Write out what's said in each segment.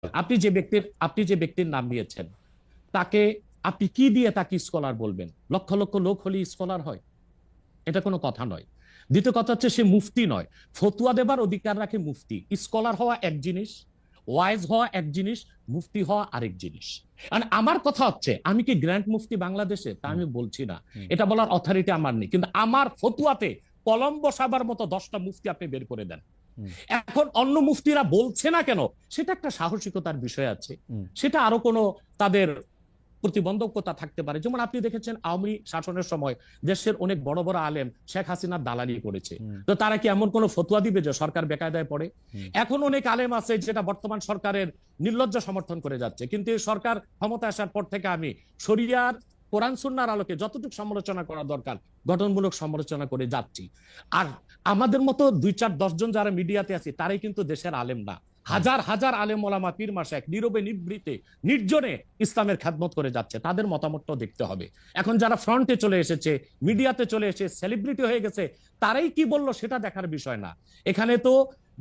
আপনি যে ব্যক্তির নাম নিয়েছেন, তাকে আপনি কি দিয়ে তাকে স্কলার বলবেন? লক্ষ লক্ষ লোক হলে স্কলার হয়? এটা কোনো কথা নয়। দ্বিতীয় কথা হচ্ছে, সে মুফতি নয়। ফতুয়া দেবার অধিকার রাখে মুফতি। স্কলার হওয়া এক জিনিস, ওয়াইজ হওয়া এক জিনিস, মুফতি হওয়া আরেক জিনিস। আর আমার কথা হচ্ছে, আমি কি গ্র্যান্ড মুফতি বাংলাদেশে? তা আমি বলছি না, এটা বলার অথরিটি আমার নেই। কিন্তু আমার ফতুয়াতে কলম বসাবার মতো 10টা মুফতি আপনি বের করে দেন। এখন অন্য মুফতিরা বলছে না কেন, সেটা একটা সাহসিকতার বিষয় আছে। সেটা আরো কোনো তাদের প্রতিবন্ধকতা থাকতে পারে। যেমন আপনি দেখেছেন আওয়ামী শাসনের সময় দেশের অনেক বড় বড় আলেম শেখ হাসিনার দালালি করেছে। তো তারা কি এমন কোন ফতোয়া দিবে যে সরকার বেকায়দায় পড়ে? এখন অনেক আলেম আছে যেটা বর্তমান সরকারের নির্লজ্জ সমর্থন করে যাচ্ছে, কিন্তু এই সরকার ক্ষমতা আসার পর থেকে আমি শরিয়ার কোরআন সুন্নাহর আলোকে যতটুকু সমালোচনা করা দরকার গঠনমূলক সমালোচনা করে যাচ্ছি। আর আমাদের মতো 2-4-10 জন যারা মিডিয়াতে আছে, তারাই কিন্তু দেশের আলেম না। হাজার হাজার আলেম ওলামা পীর মাশায়েখ নীরবে নিভৃতে নির্জনে ইসলামের খেদমত করে যাচ্ছে, তাদের মতামতটাও দেখতে হবে। এখন যারা ফ্রন্টে চলে এসেছে, মিডিয়াতে চলে এসে সেলিব্রিটি হয়ে গেছে, তারাই কি বললো সেটা দেখার বিষয় না। এখানে তো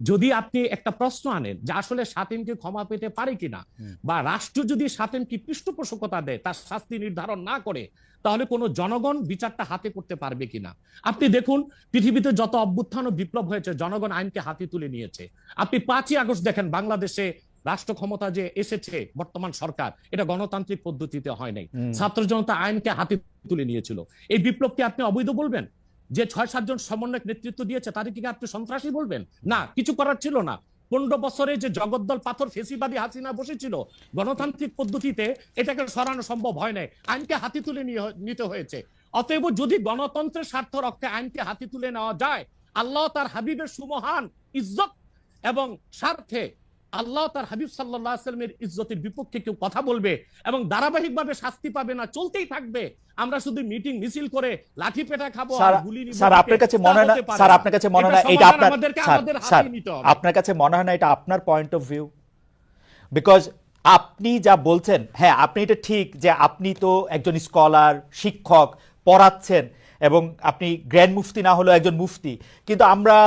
যদি আপনি একটা প্রশ্ন আনেন যে আসলে শাতিমকে ক্ষমা পেতে পারে কিনা, বা রাষ্ট্র যদি শাতিমকে পৃষ্ঠপোষকতা দেয়, তার শাস্তি নির্ধারণ না করে, তাহলে কোনো জনগণ বিচারটা হাতে করতে পারবে কিনা? আপনি দেখুন, পৃথিবীতে যত অভ্যুত্থান ও বিপ্লব হয়েছে, জনগণ আইনকে হাতে তুলে নিয়েছে। আপনি 5ই আগস্ট দেখেন, বাংলাদেশে রাষ্ট্র ক্ষমতা যে এসেছে বর্তমান সরকার, এটা গণতান্ত্রিক পদ্ধতিতে হয় নাই। ছাত্র জনতা আইনকে হাতে তুলে নিয়েছিল। এই বিপ্লবকে আপনি অবৈধ বলবেন? যে 6-7 জন সমন্বয়ক নেতৃত্ব দিয়েছে তাদেরকে কি আপনি সন্ত্রাসী বলবেন? না, কিছু করার ছিল না। 15 বছরে যে জগদ্দল পাথর ফেসিবাদী হাসিনা বসেছিল, গণতান্ত্রিক পদ্ধতিতে এটাকে সরানো সম্ভব হয় নাই, আইনকে হাতে তুলে নিতে হয়েছে। অতএব যদি গণতন্ত্রের স্বার্থ রক্ষে আইনকে হাতে তুলে নেওয়া যায়, আল্লাহ তার হাবিবের সুমহান ইজ্জত এবং স্বার্থে আল্লাহ তার হাবিব সাল্লাল্লাহু আলাইহি ওয়াসাল্লামের ইজ্জতের বিপক্ষে কেউ কথা বলবে এবং ধারাবাহিকভাবে শাস্তি পাবে না, চলতেই থাকবে, আমরা শুধু মিটিং মিছিল করে লাঠি পেটা খাবো আর গুলি নিব, স্যার আপনার কাছে মনে হয় না, স্যার আপনার কাছে মনে হয় না এটা আপনার, স্যার আপনার কাছে মনে হয় না এটা আপনার পয়েন্ট অফ ভিউ? বিকজ আপনি যা বলছেন, হ্যাঁ আপনি এটা ঠিক যে আপনি তো একজন স্কলার, শিক্ষক, পড়াচ্ছেন, এবং আপনি গ্র্যান্ড মুফতি না হলেও একজন মুফতি। কিন্তু আমরা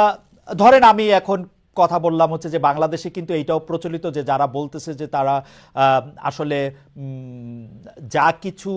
ধরেন আমি এখন কথা বললাম হচ্ছে যে বাংলাদেশে কিন্তু এইটাও প্রচলিত যে যারা বলতেছে যে তারা আসলে যা কিছু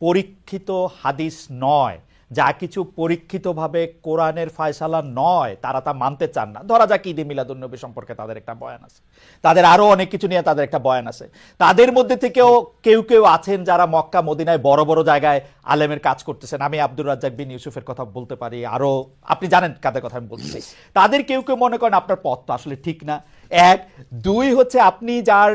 পরীক্ষিত হাদিস নয়, যা কিছু পরীক্ষিতভাবে কোরআনের ফয়সালা নয়, তারা তা মানতে চান না। ধরা যাক ঈদে মিলাদুন্নবী সম্পর্কে তাদের একটা বয়ান আছে, তাদের আরো অনেক কিছু নিয়ে তাদের একটা বয়ান আছে। তাদের মধ্যে থেকেও কেউ কেউ আছেন যারা মক্কা মদিনায় বড় বড় জায়গায় আলেমের কাজ করতেছেন। আমি আব্দুর রাজ্জাক বিন ইউসুফের কথা বলতে পারি, আরো আপনি জানেন কাদের কথা আমি বলছি। তাদের কেউ কেউ মনে করেন আপনার পথ তো আসলে ঠিক না। 1, 2 হচ্ছে আপনি যার